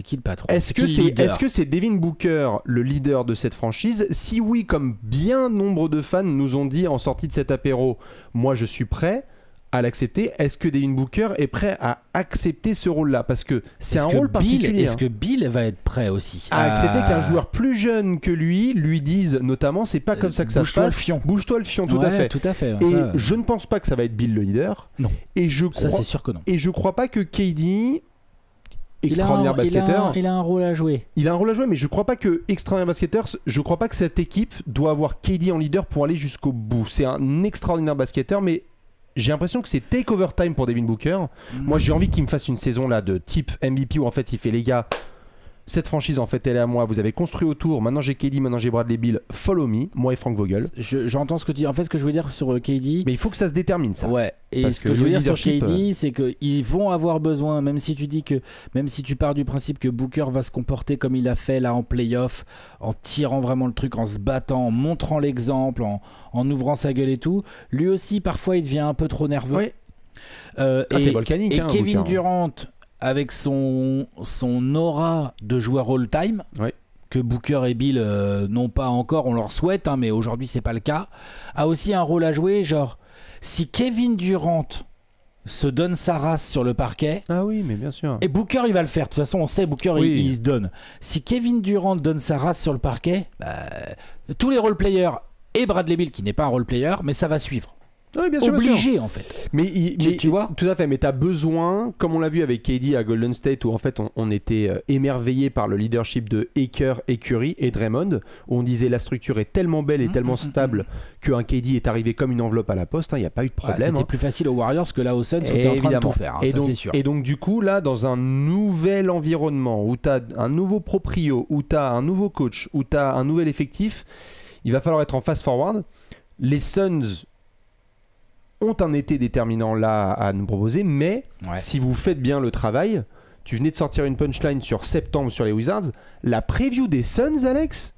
qui le patron? Est-ce que c'est Devin Booker le leader de cette franchise? Si oui, comme bien nombre de fans nous ont dit en sortie de cet apéro, moi je suis prêt à l'accepter. Est-ce que Devin Booker est prêt à accepter ce rôle-là? Parce que c'est un rôle particulier. Est-ce que Bill va être prêt aussi à accepter qu'un joueur plus jeune que lui dise notamment c'est pas comme ça que ça se passe. Bouge-toi le fion, tout à fait. Et je ne pense pas que ça va être Bill le leader. Non. Et je crois, ça c'est sûr que non. Et je crois pas que KD extraordinaire basketteur. Il a un rôle à jouer. Il a un rôle à jouer, mais je crois pas que extraordinaire basketteur, je crois pas que cette équipe doit avoir KD en leader pour aller jusqu'au bout. C'est un extraordinaire basketteur, mais j'ai l'impression que c'est take over time pour Devin Booker. Moi, j'ai envie qu'il me fasse une saison là de type MVP où en fait il fait les gars. Cette franchise, en fait, elle est à moi. Vous avez construit autour. Maintenant, j'ai KD, maintenant j'ai Bradley Beal. Follow me, moi et Frank Vogel. J'entends ce que tu dis. En fait, ce que je veux dire sur KD. Mais il faut que ça se détermine, ça. Ouais. Et ce que je veux dire sur KD, c'est qu'ils vont avoir besoin, même si tu pars du principe que Booker va se comporter comme il a fait là en playoff, en tirant vraiment le truc, en se battant, en montrant l'exemple, en ouvrant sa gueule et tout. Lui aussi, parfois, il devient un peu trop nerveux. Ouais. C'est volcanique. Et hein, Kevin Booker. Durant. Avec son aura de joueur all-time, que Booker et Bill n'ont pas encore, on leur souhaite, hein, mais aujourd'hui c'est pas le cas, a aussi un rôle à jouer. Genre, si Kevin Durant se donne sa race sur le parquet, ah oui, mais bien sûr. et Booker il va le faire, de toute façon on sait Booker il se donne. Si Kevin Durant donne sa race sur le parquet, tous les role-players et Bradley Beal qui n'est pas un role-player, mais ça va suivre. Oui, bien sûr, obligé en fait. Mais tu vois, tout à fait. Mais t'as besoin, comme on l'a vu avec KD à Golden State, où en fait on était émerveillé par le leadership de Aker, Curry et Draymond, où on disait la structure est tellement belle et tellement stable qu'un KD est arrivé comme une enveloppe à la poste. Il n'y a pas eu de problème. C'était plus facile aux Warriors que là aux Suns où t'es en train de tout faire. Et ça donc, c'est sûr. Et donc du coup là, dans un nouvel environnement où t'as un nouveau proprio, où t'as un nouveau coach, où t'as un nouvel effectif, il va falloir être en fast forward. Les Suns ont un été déterminant là à nous proposer, mais si vous faites bien le travail, tu venais de sortir une punchline sur septembre sur les Wizards, la preview des Suns, Alex,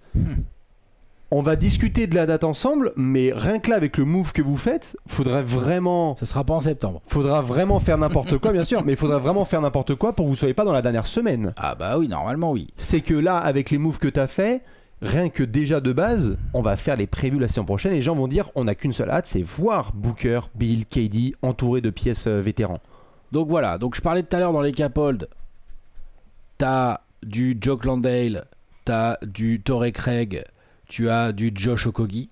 on va discuter de la date ensemble, mais rien que là avec le move que vous faites, faudrait vraiment... Ça sera pas en septembre. Faudra vraiment faire n'importe quoi, bien sûr, mais il faudra vraiment faire n'importe quoi pour que vous soyez pas dans la dernière semaine. Ah bah oui, normalement oui. C'est que là, avec les moves que t'as fait, rien que déjà de base, on va faire les previews la saison prochaine et les gens vont dire on n'a qu'une seule hâte, c'est voir Booker, Bill, KD entourés de pièces vétérans. Donc voilà, donc je parlais tout à l'heure dans les Capolds, t'as du Jock Landale, t'as du Torrey Craig, tu as du Josh Okogie.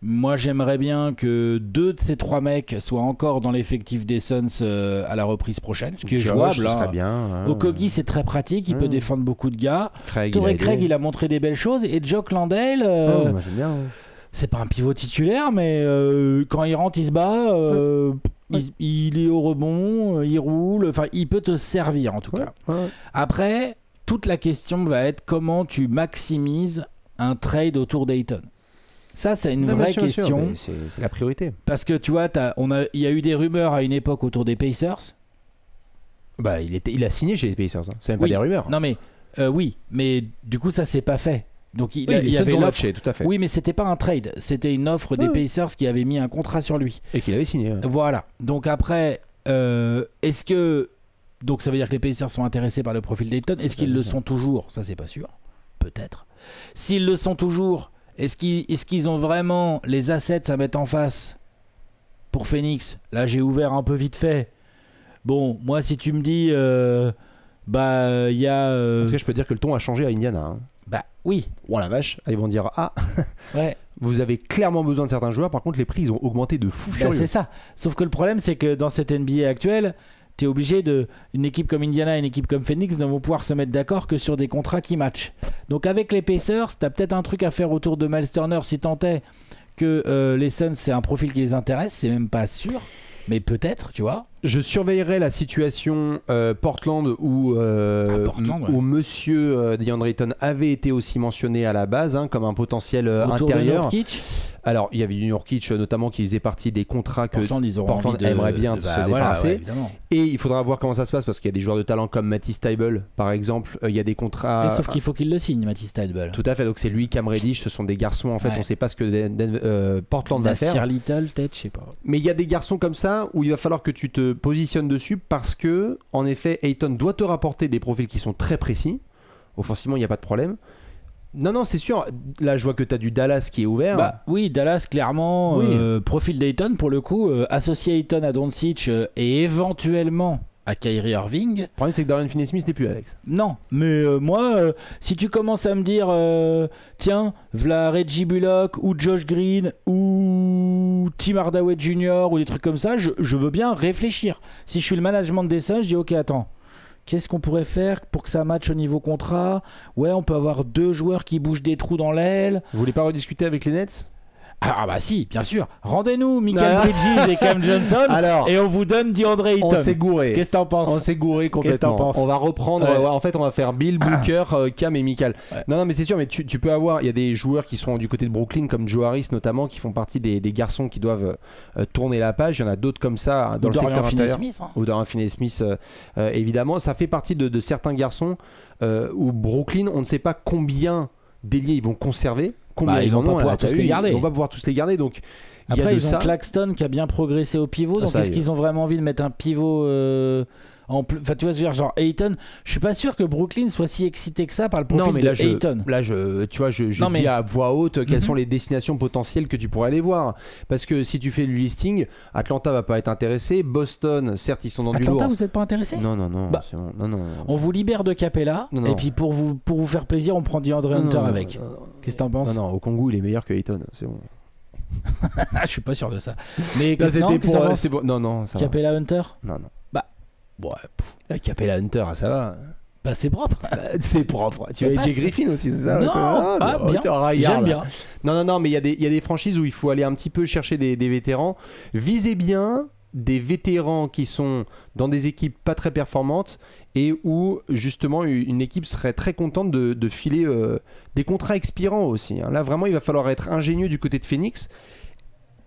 Moi j'aimerais bien que 2 de ces 3 mecs soient encore dans l'effectif des Suns à la reprise prochaine, ce qui est jouable. Ce serait bien. Okogie c'est très pratique, il peut défendre beaucoup de gars. Torrey Craig il a montré des belles choses et Jock Landale, moi j'aime bien. C'est pas un pivot titulaire, mais quand il rentre il se bat, il est au rebond, il roule, enfin il peut te servir en tout cas. Après, toute la question va être comment tu maximises un trade autour d'Ayton. Ça, c'est une vraie question. C'est la priorité. Parce que tu vois, il y a eu des rumeurs à une époque autour des Pacers. Bah, il a signé chez les Pacers. Hein. C'est même pas des rumeurs. Non, mais oui, mais du coup, ça s'est pas fait. Donc il y avait l'offre. Tout à fait. Oui, mais c'était pas un trade. C'était une offre des Pacers qui avait mis un contrat sur lui. Et qu'il avait signé. Voilà. Donc après, est-ce que. Donc ça veut dire que les Pacers sont intéressés par le profil d'Ayton. Est-ce qu'ils le sont toujours? Ça, c'est pas sûr. Peut-être. S'ils le sont toujours. Est-ce qu'ils ont vraiment les assets à mettre en face pour Phoenix? Là, j'ai ouvert un peu vite fait. Bon, moi, si tu me dis, il y a... Parce que je peux dire que le ton a changé à Indiana. Hein. Bah oui. Oh la vache, ils vont dire, ouais. Vous avez clairement besoin de certains joueurs. Par contre, les prix, ils ont augmenté de fou furieux. C'est ça. Sauf que le problème, c'est que dans cette NBA actuelle... T'es obligé une équipe comme Indiana et une équipe comme Phoenix ne vont pouvoir se mettre d'accord que sur des contrats qui matchent. Donc avec les Pacers, t'as peut-être un truc à faire autour de Miles Turner si tant est que les Suns c'est un profil qui les intéresse, c'est même pas sûr, mais peut-être, tu vois. Je surveillerai la situation Portland où monsieur DeAndre Ayton avait été aussi mentionné à la base comme un potentiel intérieur. Alors, il y avait Nurkic notamment qui faisait partie des contrats que Portland aimerait bien se débarrasser. Et il faudra voir comment ça se passe parce qu'il y a des joueurs de talent comme Matisse Thybulle, par exemple. Il y a des contrats. Mais sauf qu'il faut qu'il le signe, Matisse Thybulle. Tout à fait. Donc c'est lui, Cam Reddish, ce sont des garçons. En fait, on ne sait pas ce que Portland va faire. Nasir Little, peut-être, je sais pas. Mais il y a des garçons comme ça où il va falloir que tu te positionnes dessus parce que, en effet, Ayton doit te rapporter des profils qui sont très précis. Offensivement, il n'y a pas de problème. Non, c'est sûr. Là, je vois que tu as du Dallas qui est ouvert. Bah, oui, Dallas, clairement. Oui. Profil d'Ayton, pour le coup. Associé Ayton à Doncic et éventuellement à Kyrie Irving. Le problème, c'est que Dorian Finney-Smith n'est plus Alex. Non, mais moi, si tu commences à me dire tiens, v'là Reggie Bullock ou Josh Green ou Tim Hardaway Jr. ou des trucs comme ça, je veux bien réfléchir. Si je suis le management des Suns, je dis ok, attends. qu'est-ce qu'on pourrait faire pour que ça matche au niveau contrat? Ouais, on peut avoir 2 joueurs qui bougent des trous dans l'aile. Vous voulez pas rediscuter avec les Nets? Ah bah si, bien sûr. Rendez-nous Michael Bridges et Cam Johnson. Alors, et on vous donne DeAndre Ayton. On s'est gouré. Qu'est-ce que t'en penses? On s'est gouré complètement. On va reprendre. En fait, on va faire Bill, Booker, Cam et Michael. Ouais. Non, mais c'est sûr. Mais tu peux avoir. Il y a des joueurs qui sont du côté de Brooklyn, comme Joe Harris notamment, qui font partie des garçons qui doivent tourner la page. Il y en a d'autres comme ça dans le secteur intérieur. Ou Dorian Finney-Smith, évidemment. Ça fait partie de certains garçons où Brooklyn, on ne sait pas combien d'ailiers ils vont conserver. Ils vont pas pouvoir tous les garder. Ils vont pas pouvoir tous les garder. Donc après, ils ont Claxton qui a bien progressé au pivot. Donc est-ce qu'ils ont vraiment envie de mettre un pivot Enfin, tu vois, genre Ayton, je suis pas sûr que Brooklyn soit si excité que ça par le profil de Ayton. Je dis à voix haute quelles sont les destinations potentielles que tu pourrais aller voir. Parce que si tu fais le listing, Atlanta va pas être intéressé. Boston, certes, ils sont dans du lourd. Atlanta, vous êtes pas intéressé? Non. Non. On vous libère de Capella. Et puis pour vous faire plaisir, on prend DeAndre Hunter avec. Qu'est-ce que t'en penses? Non, au Congo, il est meilleur que Ayton. C'est bon. Je suis pas sûr de ça. Mais non, Capella Hunter? Non. Ouais, Capella Hunter, ça va. Bah c'est propre. C'est propre. Tu as AJ Griffin aussi, c'est ça? Non, bien. J'aime bien. Non, mais il y a des franchises où il faut aller un petit peu chercher des vétérans. Visez bien des vétérans qui sont dans des équipes pas très performantes et où justement une équipe serait très contente de filer des contrats expirants aussi. Là vraiment il va falloir être ingénieux du côté de Phoenix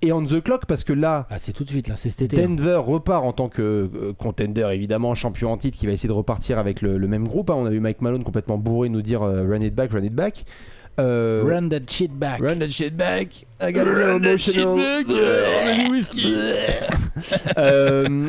et on the clock parce que là c'est tout de suite, là c'est cet été. Denver repart en tant que contender évidemment, champion en titre, qui va essayer de repartir avec le même groupe. On a vu Mike Malone complètement bourré nous dire run it back. Run that shit back. I got a little emotional. Whisky.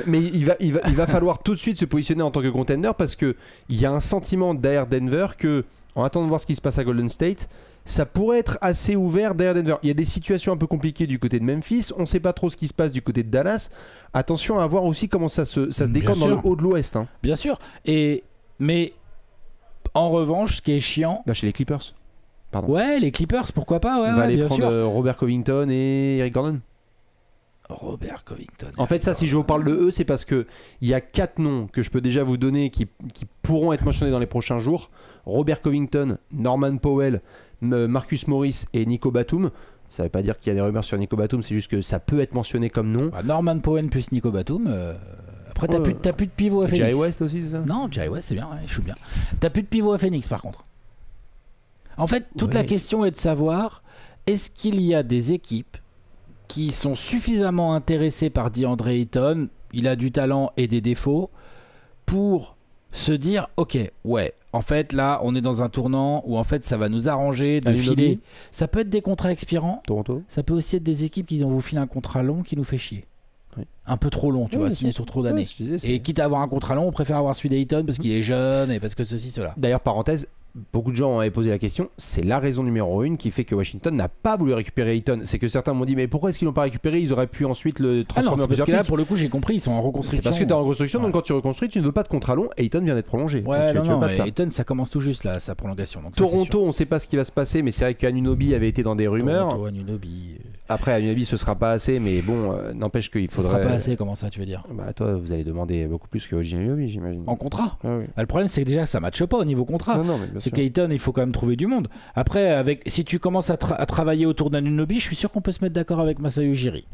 Mais il va falloir tout de suite se positionner en tant que contender parce que il y a un sentiment derrière Denver que, en attendant de voir ce qui se passe à Golden State, ça pourrait être assez ouvert derrière Denver. Il y a des situations un peu compliquées du côté de Memphis. On ne sait pas trop ce qui se passe du côté de Dallas. Attention à voir aussi comment ça se décante dans le haut de l'Ouest. Bien sûr. Mais en revanche, ce qui est chiant, chez les Clippers. Pardon. Ouais, les Clippers, pourquoi pas. On va aller bien prendre sûr. Robert Covington et Eric Gordon. Robert Covington. En fait, ça, si je vous parle de eux, c'est parce que il y a 4 noms que je peux déjà vous donner qui pourront être mentionnés dans les prochains jours. Robert Covington, Norman Powell, Marcus Morris et Nico Batum. Ça ne veut pas dire qu'il y a des rumeurs sur Nico Batum, c'est juste que ça peut être mentionné comme nom. Norman Powell plus Nico Batum. Après, t'as plus de pivot à Phoenix. Jerry West aussi, c'est ça? Non, Jerry West, c'est bien, je suis bien. T'as plus de pivot à Phoenix, par contre. En fait, toute la question est de savoir, est-ce qu'il y a des équipes qui sont suffisamment intéressées par DeAndre Ayton, il a du talent et des défauts, pour se dire, ok, en fait là on est dans un tournant où en fait ça va nous arranger de filer. Ça peut être des contrats expirants, Toronto. Ça peut aussi être des équipes qui vont vous filer un contrat long qui nous fait chier. Un peu trop long, tu vois, signé sur trop d'années. Et quitte à avoir un contrat long, on préfère avoir celui d'Ayton parce qu'il est jeune et parce que ceci, cela. D'ailleurs, parenthèse, beaucoup de gens avaient posé la question, c'est la raison numéro 1 qui fait que Washington n'a pas voulu récupérer Ayton. C'est que certains m'ont dit, mais pourquoi est-ce qu'ils l'ont pas récupéré? Ils auraient pu ensuite le transformer en parce que là, pour le coup, j'ai compris, ils sont en reconstruction. C'est parce que tu es en reconstruction, donc quand tu reconstruis, tu ne veux pas de contrat long. Ayton vient d'être prolongé. Ouais, non, Ayton, ça commence tout juste là, sa prolongation. Donc Toronto, on ne sait pas ce qui va se passer, mais c'est vrai qu'Anunoby avait été dans des rumeurs. Toronto, Anunoby. Après, Anunoby, ce sera pas assez, mais bon, n'empêche qu'il faudrait. Ce sera pas assez, comment ça, tu veux dire? Bah, toi, vous allez demander beaucoup plus que Anunoby, j'imagine. En contrat. Oui. Le problème, c'est que déjà, ça matche pas au niveau contrat. C'est qu'Ayton, il faut quand même trouver du monde. Après, si tu commences à travailler autour d'Anunoby, je suis sûr qu'on peut se mettre d'accord avec Masai Ujiri.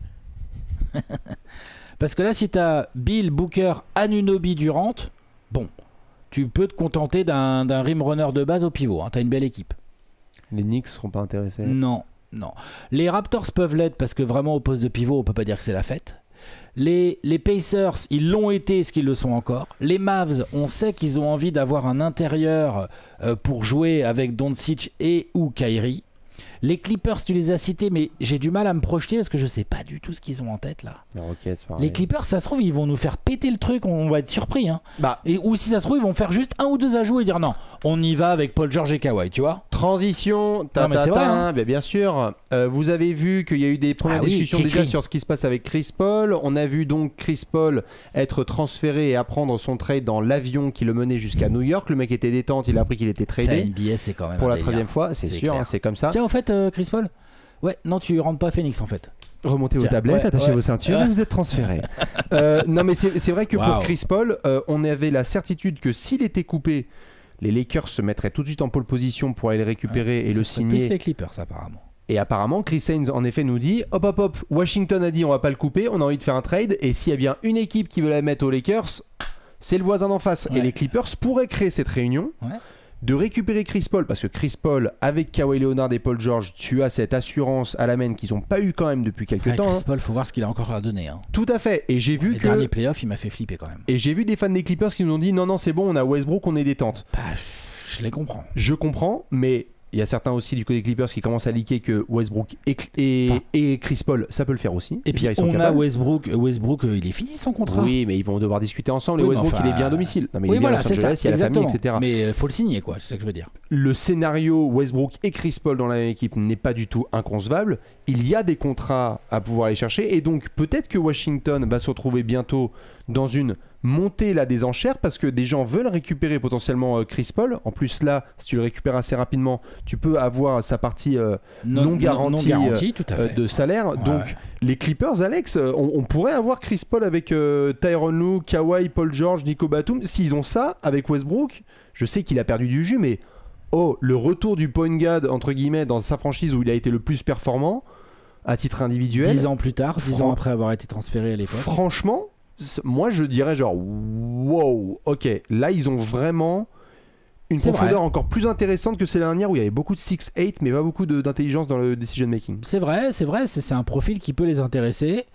Parce que là, si tu as Bill, Booker, Anunoby, Durant, bon, tu peux te contenter d'un rim runner de base au pivot. Tu as une belle équipe. Les Knicks seront pas intéressés? Non. Les Raptors peuvent l'être parce que vraiment au poste de pivot, on peut pas dire que c'est la fête. Les Pacers, ils l'ont été, est-ce qu'ils le sont encore? Les Mavs, on sait qu'ils ont envie d'avoir un intérieur pour jouer avec Doncic et ou Kyrie. Les Clippers, tu les as cités, mais j'ai du mal à me projeter parce que je sais pas du tout ce qu'ils ont en tête là. Les Clippers, ça se trouve, ils vont nous faire péter le truc, on va être surpris. Ou si ça se trouve, ils vont faire juste 1 ou 2 ajouts et dire non, on y va avec Paul George et Kawhi, tu vois. Transition, bien sûr. Vous avez vu qu'il y a eu des premières discussions déjà sur ce qui se passe avec Chris Paul. On a vu donc Chris Paul être transféré et apprendre son trade dans l'avion qui le menait jusqu'à New York. Le mec était détente, il a appris qu'il était tradé. NBA, c'est quand même pour la 13e fois, c'est sûr, c'est comme ça. Tiens, en fait, Chris Paul, non, tu rentres pas à Phoenix en fait. Remontez vos tablettes, attachez vos ceintures et vous êtes transférés. Non, mais c'est vrai que pour Chris Paul, on avait la certitude que s'il était coupé, les Lakers se mettraient tout de suite en pole position pour aller le récupérer et le signer. Plus les Clippers, apparemment. Et apparemment, Chris Haynes, en effet, nous dit hop, Washington a dit on va pas le couper, on a envie de faire un trade. Et s'il y a bien une équipe qui veut la mettre aux Lakers, c'est le voisin d'en face. Et les Clippers pourraient créer cette réunion. De récupérer Chris Paul, parce que Chris Paul, avec Kawhi Leonard et Paul George, tu as cette assurance à la main qu'ils n'ont pas eu quand même depuis quelques temps. Chris Paul, faut voir ce qu'il a encore à donner. Tout à fait. Et j'ai vu les derniers playoffs, il m'a fait flipper quand même. Et j'ai vu des fans des Clippers qui nous ont dit non, c'est bon, on a Westbrook, on est détente. Je les comprends. Je comprends, mais il y a certains aussi du côté des Clippers qui commencent à leaker que Westbrook et Chris Paul, ça peut le faire aussi. Et puis on a Westbrook, il est fini son contrat. Oui, mais ils vont devoir discuter ensemble. Et Westbrook, il est bien à domicile. Non, mais il est bien à Los Angeles, il y a la famille, etc. Mais faut le signer, quoi. C'est ça que je veux dire. Le scénario Westbrook et Chris Paul dans la même équipe n'est pas du tout inconcevable. Il y a des contrats à pouvoir aller chercher. Et donc, peut-être que Washington va se retrouver bientôt dans une montée là des enchères parce que des gens veulent récupérer potentiellement Chris Paul. En plus là, si tu le récupères assez rapidement, tu peux avoir sa partie non garantie tout à fait. De salaire. Donc les Clippers, Alex, on pourrait avoir Chris Paul avec Tyronn Lue, Kawhi, Paul George, Nico Batum. S'ils ont ça avec Westbrook, je sais qu'il a perdu du jus, mais le retour du point guard entre guillemets dans sa franchise où il a été le plus performant à titre individuel. 10 ans plus tard, 10 ans après avoir été transféré à l'époque. Franchement, moi je dirais genre wow, ok, là ils ont vraiment une profondeur encore plus intéressante que celle dernière où il y avait beaucoup de 6-8 mais pas beaucoup d'intelligence dans le decision making. C'est vrai, c'est un profil qui peut les intéresser.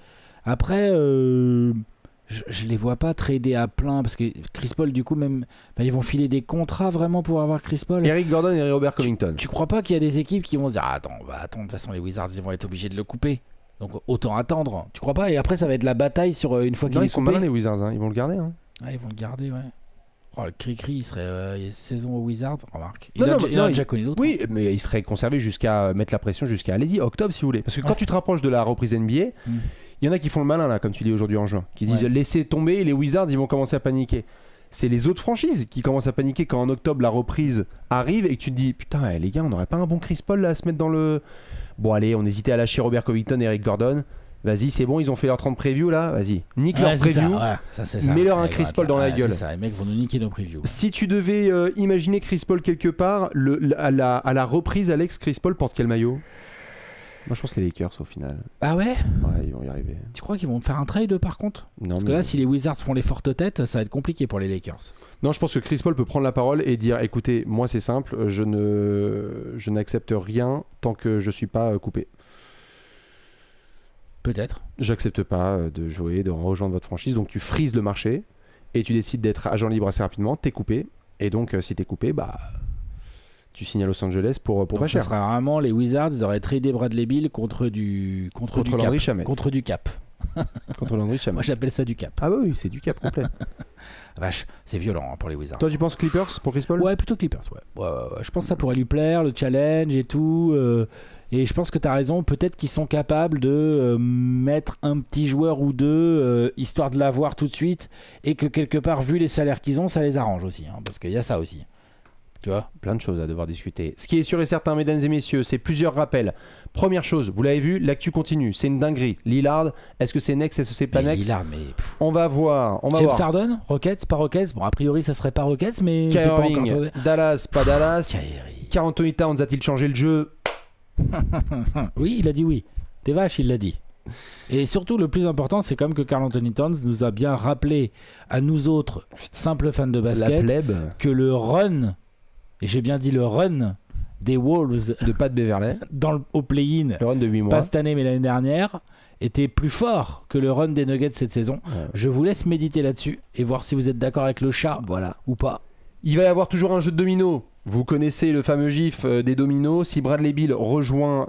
Après je les vois pas trader à plein parce que Chris Paul du coup même ils vont filer des contrats vraiment pour avoir Chris Paul. Eric Gordon et Robert Covington. Tu crois pas qu'il y a des équipes qui vont se dire attends de toute façon les Wizards ils vont être obligés de le couper. Donc autant attendre, tu crois pas? Et après ça va être la bataille sur une fois qu'il est coupé. Ils sont malins les Wizards, ils vont le garder. Ils vont le garder, le cri-cri, il serait saison aux Wizards, remarque. Il a déjà connu d'autres. Oui, mais il serait conservé jusqu'à mettre la pression jusqu'à, allez-y, octobre si vous voulez. Parce que quand tu te rapproches de la reprise NBA, il y en a qui font le malin là, comme tu dis aujourd'hui en juin, qui se disent laissez tomber, les Wizards ils vont commencer à paniquer. C'est les autres franchises qui commencent à paniquer quand en octobre la reprise arrive et que tu te dis putain les gars on n'aurait pas un bon Chris Paul là à se mettre dans le... Bon allez, on hésitait à lâcher Robert Covington et Eric Gordon. Vas-y, c'est bon, ils ont fait leur 30 preview là, vas-y. Nique leur preview, mets-leur un Chris Paul dans la gueule. C'est ça, les mecs vont nous niquer nos previews. Si tu devais imaginer Chris Paul quelque part, à la reprise, Alex, Chris Paul porte quel maillot? Moi je pense les Lakers au final. Ah ouais? Ouais, ils vont y arriver. Tu crois qu'ils vont faire un trade par contre? Non. Parce que là, si les Wizards font les fortes têtes, ça va être compliqué pour les Lakers. Non, je pense que Chris Paul peut prendre la parole et dire écoutez, moi c'est simple, je n'accepte rien tant que je suis pas coupé. Peut-être. J'accepte pas de jouer, de rejoindre votre franchise. Donc tu frises le marché et tu décides d'être agent libre assez rapidement. T'es coupé. Et donc si t'es coupé, tu signes à Los Angeles pour pas cher. Ça sera rarement les Wizards, ils auraient tradé Bradley Beal contre du cap. Contre du cap. Contre Landry Shamet. Moi j'appelle ça du cap. Ah bah oui, c'est du cap complet. Vache, c'est violent pour les Wizards. Toi tu penses Clippers pour Chris Paul? Ouais, plutôt Clippers, ouais. Je pense que ça pourrait lui plaire, le challenge et tout. Et je pense que tu as raison, peut-être qu'ils sont capables de mettre un petit joueur ou deux, histoire de l'avoir tout de suite, et que quelque part, vu les salaires qu'ils ont, ça les arrange aussi, parce qu'il y a ça aussi. Tu vois, plein de choses à devoir discuter. Ce qui est sûr et certain, mesdames et messieurs, c'est plusieurs rappels. Première chose, vous l'avez vu, l'actu continue, c'est une dinguerie. Lillard, est-ce que c'est next, est-ce que c'est pas next? Lillard, on va voir. James Harden, Rockets, pas Rockets. Bon, a priori, ça serait pas Rockets, mais Kyrie c'est pas encore... Dallas, pas Dallas. Karl Anthony Towns a-t-il changé le jeu? Oui, il a dit oui. T'es vache, il l'a dit. Et surtout, le plus important, c'est comme que Karl Anthony Towns nous a bien rappelé à nous autres, simples fans de basket, que le run, et j'ai bien dit le run des Wolves de Pat Beverley au play-in, le run de 8 mois, pas cette année mais l'année dernière, était plus fort que le run des Nuggets cette saison. Ouais. Je vous laisse méditer là-dessus et voir si vous êtes d'accord avec le chat ou pas. Il va y avoir toujours un jeu de dominos. Vous connaissez le fameux gif des dominos. Si Bradley Beal rejoint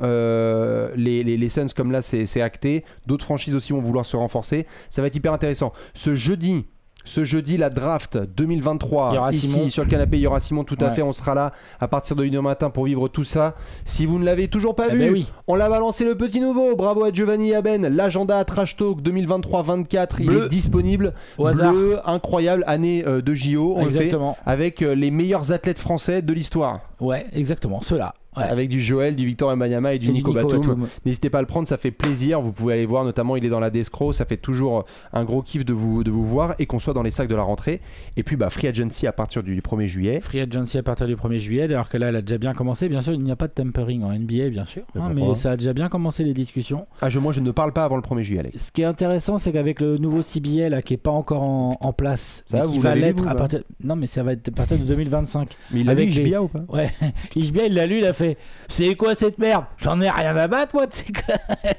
les Suns, comme là c'est acté, d'autres franchises aussi vont vouloir se renforcer. Ça va être hyper intéressant. Ce jeudi, la draft 2023, ici Simon. Sur le canapé, il y aura Simon, tout à fait. On sera là à partir de 1h matin pour vivre tout ça. Si vous ne l'avez toujours pas vu, on l'a balancé le petit nouveau. Bravo à Giovanni et à Ben. L'agenda Trash Talk 2023-24, il est disponible. Au hasard. Bleu, incroyable, année de JO. On le fait avec les meilleurs athlètes français de l'histoire. Ouais, exactement, ceux-là. avec du Joel, du Victor Wembanyama et du Nico Batum. N'hésitez pas à le prendre, ça fait plaisir. Vous pouvez aller voir, notamment il est dans la Descro, ça fait toujours un gros kiff de vous voir et qu'on soit dans les sacs de la rentrée. Et puis Free Agency à partir du 1er juillet. Free Agency à partir du 1er juillet, alors que là elle a déjà bien commencé. Bien sûr, il n'y a pas de tampering en NBA, bien sûr, mais ça a déjà bien commencé les discussions. Moi je ne parle pas avant le 1er juillet, Alex. Ce qui est intéressant, c'est qu'avavec le nouveau CBA là, qui n'est pas encore en place, mais qui va l'être à partir. Non, mais ça va être à partir de 2025. Mais il a lu Ishbia ou pas? Ouais, Ishbia il l'a lu, il a fait. C'est quoi cette merde? J'en ai rien à battre, moi, tu sais quoi.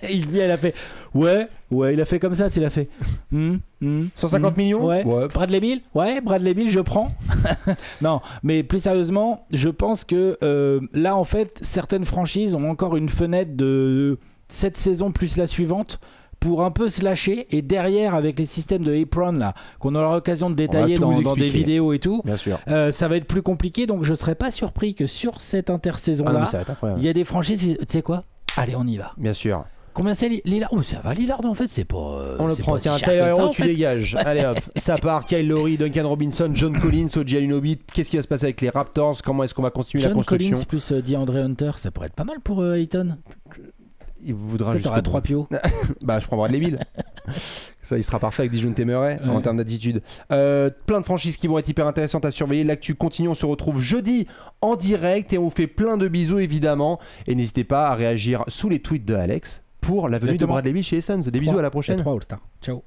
Ishbia, il a fait. Ouais, il a fait comme ça, il a fait. 150 millions? Ouais. Bradley Beal? Ouais, Bradley Beal, je prends. Non, mais plus sérieusement, je pense que là, en fait, certaines franchises ont encore une fenêtre de cette saison plus la suivante pour un peu se lâcher, et derrière avec les systèmes de apron là qu'on aura l'occasion de détailler dans des vidéos et tout, bien sûr. Ça va être plus compliqué, donc je serais pas surpris que sur cette intersaison là il y a des franchises, tu sais quoi, allez on y va, bien sûr. Combien c'est Lillard? Oh, ça va Lillard en fait, c'est pas on le prend, tiens, Tyler Hero, tu dégages. Allez hop, ça part. Kyle Lowry, Duncan Robinson, John Collins, OG Anunoby. Qu'est-ce qui va se passer avec les Raptors? Comment est-ce qu'on va continuer la construction? John Collins plus DeAndre Hunter, ça pourrait être pas mal pour Ayton. Il voudra juste 3 pios. Je prends Bradley Beal. Ça, il sera parfait avec Dejounte Murray en termes d'attitude. Plein de franchises qui vont être hyper intéressantes à surveiller. L'actu continue, on se retrouve jeudi en direct et on vous fait plein de bisous évidemment. Et n'hésitez pas à réagir sous les tweets de Alex pour la venue de Bradley Beal chez les Suns. Des bisous, à la prochaine. All-Star. Ciao.